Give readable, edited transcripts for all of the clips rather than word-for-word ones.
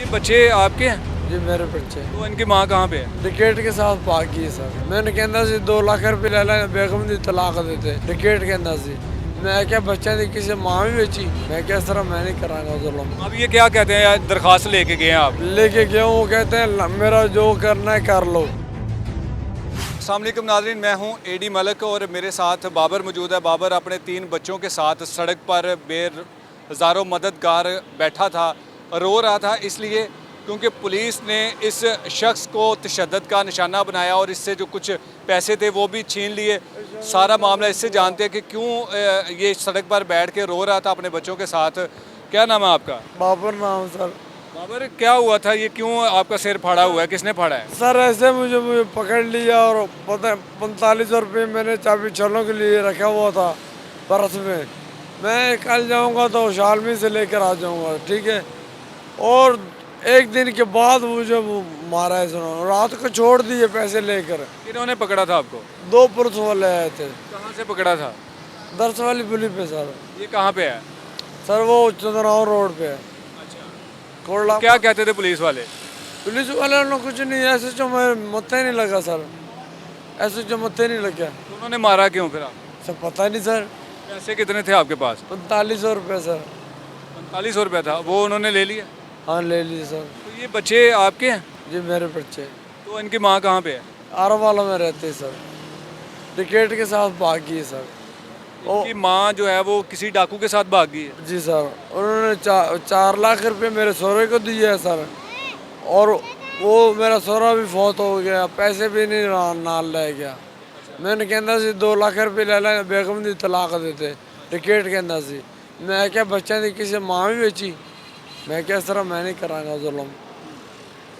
बच्चे आपके हैं? जी मेरे बच्चे तो इनकी माँ कहाँ पे है? डिकेट के साथ भाग गई सर। मैंने कहना सी 2 लाख रुपए ले लें बेगम दी तलाक देते डिकेट कहना सी। मैं क्या बच्चा दी किसी माँ भी बेची, मैं क्या सर मैं नहीं करांगा जुल्म। अब ये क्या कहते हैं यार, दरखास्त लेके गए हैं आप? लेके गया हूँ, वो कहते हैं मेरा जो करना है कर लो। अस्सलाम वालेकुम नाज़रीन, मैं हूं एडी मलिक और मेरे साथ बाबर मौजूद है। बाबर अपने 3 बच्चों के साथ सड़क पर बेहज़ारों मददगार बैठा था, रो रहा था इसलिए क्योंकि पुलिस ने इस शख्स को तशद्दुद का निशाना बनाया और इससे जो कुछ पैसे थे वो भी छीन लिए। सारा मामला इससे जानते हैं कि क्यों ये सड़क पर बैठ के रो रहा था अपने बच्चों के साथ। क्या नाम है आपका? बाबर नाम सर। बाबर, क्या हुआ था? ये क्यों आपका सिर फाड़ा हुआ है? किसने फाड़ा है? सर ऐसे मुझे पकड़ लिया और पता 45 रुपये मैंने चाबी छलों के लिए रखा हुआ था पर्स में। मैं कल जाऊंगा तो शालमी से लेकर आ जाऊंगा, ठीक है। और एक दिन के बाद मुझे वो मारा है, सुनो रात को छोड़ दिए पैसे लेकर। किन्होंने पकड़ा था आपको? 2 पुलिस वाले आए थे। कहाँ से पकड़ा था? दर्श वाली पुली पे सर। ये कहाँ पे है? सर वो चंद्राव रोड पे है। अच्छा, कोरला। क्या कहते थे पुलिस वाले? पुलिस वाले ने कुछ नहीं, ऐसे जो मैं मत्थे नहीं लगा सर, ऐसे जो मत्थे नहीं लगा। तो उन्होंने मारा क्यों फिर आप? सर पता नहीं सर। पैसे कितने थे आपके पास? 4500 रुपये सर। 4500 रुपये था, वो उन्होंने ले लिया? हाँ ले लिए सर। तो ये बच्चे आपके हैं? जी मेरे बच्चे तो इनकी माँ कहाँ पे है? आरवाला में रहते सर। डिकेट के साथ भाग गई सर। इनकी माँ जो है वो किसी डाकू के साथ भाग गई है? जी सर, उन्होंने 4 लाख रुपए मेरे सौरे को दिए है सर। और वो मेरा सौरा भी फौत हो गया, पैसे भी नहीं नाल ले गया। मैंने कहना सी 2 लाख रुपए ले लें बेगम दी तलाक देते डिकेट कहना सी। मैं क्या बच्चा दी किसी माँ भी बेची, मैं क्या सर मैं नहीं करांगा जुल्म।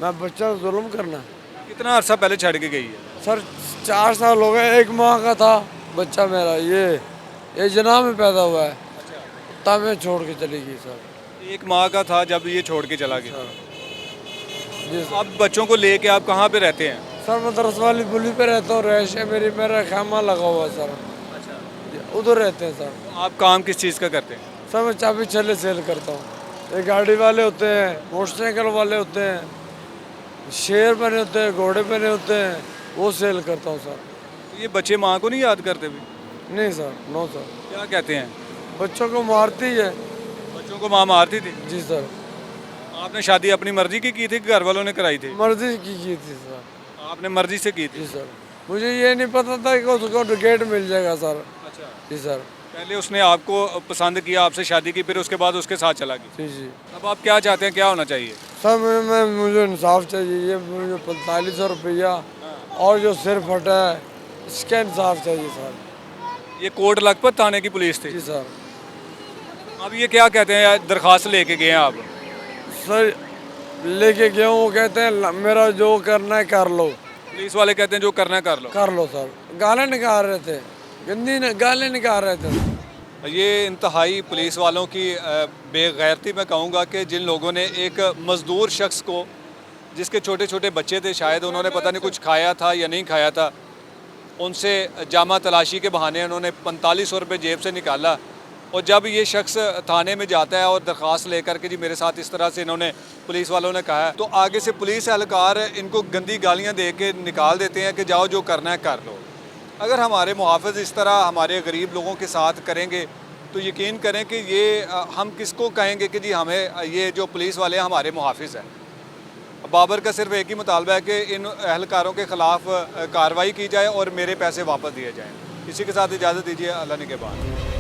मैं बच्चा जुल्म करना। कितना अरसा पहले छड़ के गई है? सर 4 साल हो गए, 1 माह का था बच्चा मेरा, ये जना में पैदा हुआ है, तब मैं छोड़ के चली गई सर। 1 माह का था जब ये छोड़ के चला गया। जी सर। अब बच्चों को लेके आप कहाँ पे रहते हैं? सर मैं दरस वाली पुली पे रहता हूँ, रैश है मेरी, मेरा खेमा लगा हुआ है सर। अच्छा, उधर रहते हैं सर। आप काम किस चीज़ का करते हैं? सर मैं चाबी छल्ले सेल करता हूँ। ये गाड़ी वाले होते हैं, मोटरसाइकिल वाले होते हैं, शेर बने होते हैं, घोड़े बने होते हैं, वो सेल करता हूँ सर। तो ये बच्चे माँ को नहीं याद करते भी? नहीं सर, नो सर। क्या कहते हैं? बच्चों को मारती है। बच्चों को माँ मारती थी? जी सर। आपने शादी अपनी मर्जी की थी कि घर वालों ने कराई थी? मर्जी की थी सर। आपने मर्जी से की थी? जी सर। मुझे ये नहीं पता था कि उसको टिकट मिल जाएगा सर। अच्छा, जी सर। पहले उसने आपको पसंद किया, आपसे शादी की, फिर उसके बाद उसके साथ चला गया। जी जी। अब आप क्या चाहते हैं, क्या होना चाहिए? सर मुझे इंसाफ चाहिए। ये मुझे 4500 रुपया और जो सिर फटा है इसका इंसाफ चाहिए सर। ये कोट लखपत थाने की पुलिस थी? जी सर। अब ये क्या कहते हैं यार, दरखास्त लेके गए हैं आप? सर लेके गया हूँ, वो कहते हैं मेरा जो करना है कर लो। पुलिस वाले कहते हैं जो करना है कर लो। कर लो सर। गालें निकाल रहे थे, गंदी गालें निकाल रहे थे। ये इंतहाई पुलिस वालों की बेगैरती मैं कहूँगा कि जिन लोगों ने एक मज़दूर शख्स को, जिसके छोटे छोटे बच्चे थे, शायद उन्होंने पता नहीं कुछ खाया था या नहीं खाया था, उनसे जामा तलाशी के बहाने उन्होंने 4500 रुपये जेब से निकाला। और जब ये शख्स थाने में जाता है और दरख्वास्त लेकर के जी मेरे साथ इस तरह से इन्होंने पुलिस वालों ने कहा है, तो आगे से पुलिस एहलकार इनको गंदी गालियाँ दे के निकाल देते हैं कि जाओ जो करना है कर लो। अगर हमारे मुहाफ़िज़ इस तरह हमारे गरीब लोगों के साथ करेंगे तो यकीन करें कि ये हम किसको कहेंगे कि जी हमें ये जो पुलिस वाले हैं हमारे मुहाफ़िज़ हैं। बाबर का सिर्फ एक ही मुतालबा है कि इन एहलकारों के ख़िलाफ़ कार्रवाई की जाए और मेरे पैसे वापस दिए जाएँ। इसी के साथ इजाज़त दीजिए, अल्लाह निगहबान।